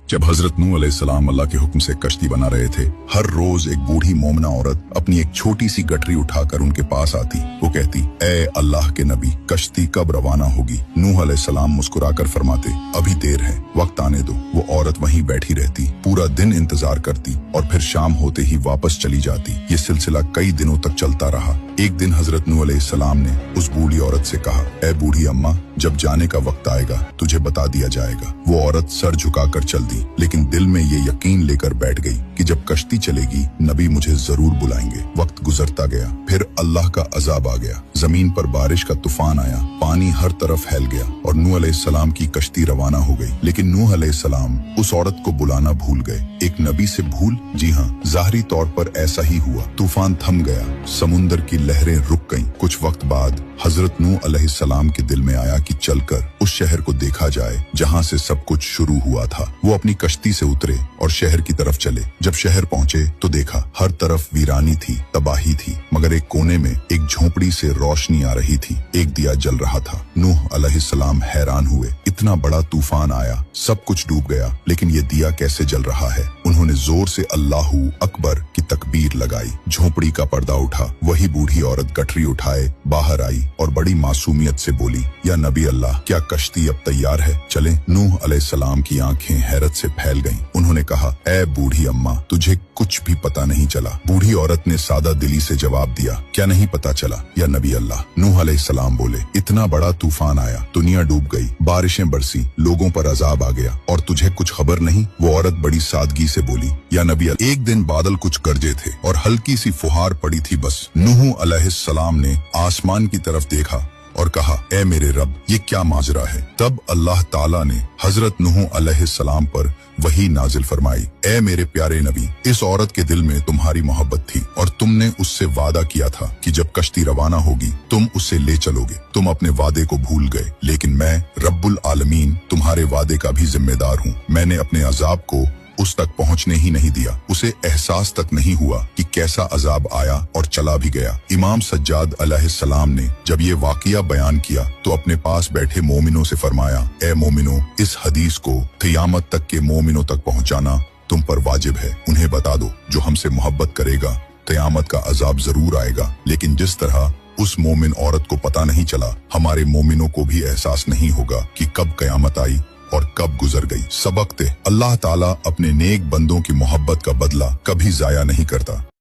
जब हजरत नूह अलैहिस्सलाम अल्लाह के हुक्म से कश्ती बना रहे थे, हर रोज एक बूढ़ी मोमना औरत अपनी एक छोटी सी गठरी उठाकर उनके पास आती। वो कहती, ए अल्लाह के नबी, कश्ती कब रवाना होगी? नूह अलैहिस्सलाम मुस्कुराकर फरमाते, अभी देर है, वक्त आने दो। वो औरत वहीं बैठी रहती, पूरा दिन इंतजार करती और फिर शाम होते ही वापस चली जाती। ये सिलसिला कई दिनों तक चलता रहा। एक दिन हजरत नूह अलैहिस्सलाम ने उस बूढ़ी औरत से कहा, ए बूढ़ी अम्मा, जब जाने का वक्त आएगा तुझे बता दिया जाएगा। वो औरत सर झुकाकर चल दी, लेकिन दिल में ये यकीन लेकर बैठ गई कि जब कश्ती चलेगी नबी मुझे जरूर बुलाएंगे। वक्त गुजरता गया, फिर अल्लाह का अजाब आ गया। जमीन पर बारिश का तूफान आया, पानी हर तरफ फैल गया और नूह अलैहिस्सलाम की कश्ती रवाना हो गई। लेकिन नूह अलैहिस्सलाम उस औरत को बुलाना भूल गए। एक नबी से भूल? जी हाँ, ज़ाहिरी तौर पर ऐसा ही हुआ। तूफान थम गया, समुंदर की लहरें रुक गईं। कुछ वक्त बाद हजरत नूह अलैहिस्सलाम के दिल में आया कि चलकर उस शहर को देखा जाए जहाँ से सब कुछ शुरू हुआ था। वो अपनी कश्ती से उतरे और शहर की तरफ चले। जब शहर पहुँचे तो देखा हर तरफ वीरानी थी, तबाही थी, मगर एक कोने में एक झोपड़ी से रोशनी आ रही थी। एक दिया जल रहा था। नूह अलैहिस्सलाम हैरान हुए, इतना बड़ा तूफान आया, सब कुछ डूब गया, लेकिन ये दिया कैसे जल रहा है? उन्होंने जोर से अल्लाहू अकबर की तकबीर लगाई। झोपड़ी का पर्दा उठा। वही बूढ़ी औरत गठरी उठाए बाहर आई और बड़ी मासूमियत से बोली, या नबी अल्लाह, क्या कश्ती अब तैयार है? चलें। नूह अलैहिस्सलाम की आंखें हैरत से फैल गईं। उन्होंने कहा, ए बूढ़ी अम्मा, तुझे कुछ भी पता नहीं चला? बूढ़ी औरत ने सादा दिली से जवाब दिया, क्या नहीं पता चला या नबी अल्लाह? नूह अलैहिस्सलाम बोले, इतना बड़ा तूफान आया, दुनिया डूब गई, बारिशें बरसी, लोगों पर अजाब आ गया और तुझे कुछ खबर नहीं? वो औरत बड़ी सादगी से बोली, या नबी अल्लाह, एक दिन बादल कुछ गरजे थे और हल्की सी फुहार पड़ी थी बस। नूह अलैहिस्सलाम ने आसमान की तरफ देखा और कहा, ए मेरे रब, ये क्या माजरा है? तब अल्लाह ताला ने हजरत नूह अलैहिस्सलाम पर वही नाजिल फरमाई, ए मेरे प्यारे नबी, इस औरत के दिल में तुम्हारी मोहब्बत थी और तुमने उससे वादा किया था कि जब कश्ती रवाना होगी तुम उसे ले चलोगे। तुम अपने वादे को भूल गए, लेकिन मैं रब्बुल आलमीन तुम्हारे वादे का भी जिम्मेदार हूँ। मैंने अपने अजाब को उस तक पहुंचने ही नहीं दिया। उसे एहसास तक नहीं हुआ कि कैसा अजाब आया और चला भी गया। इमाम सज्जाद अलैहिस्सलाम ने जब ये वाकया बयान किया तो अपने पास बैठे मोमिनों से फरमाया, ए मोमिनों, इस हदीस को क़यामत तक के मोमिनों तक पहुंचाना तुम पर वाजिब है। उन्हें बता दो, जो हमसे मोहब्बत करेगा क़यामत का अजाब जरूर आएगा, लेकिन जिस तरह उस मोमिन औरत को पता नहीं चला, हमारे मोमिनों को भी एहसास नहीं होगा कि कब क़यामत आई और कब गुजर गई। सबक थे, अल्लाह ताला अपने नेक बंदों की मोहब्बत का बदला कभी जाया नहीं करता।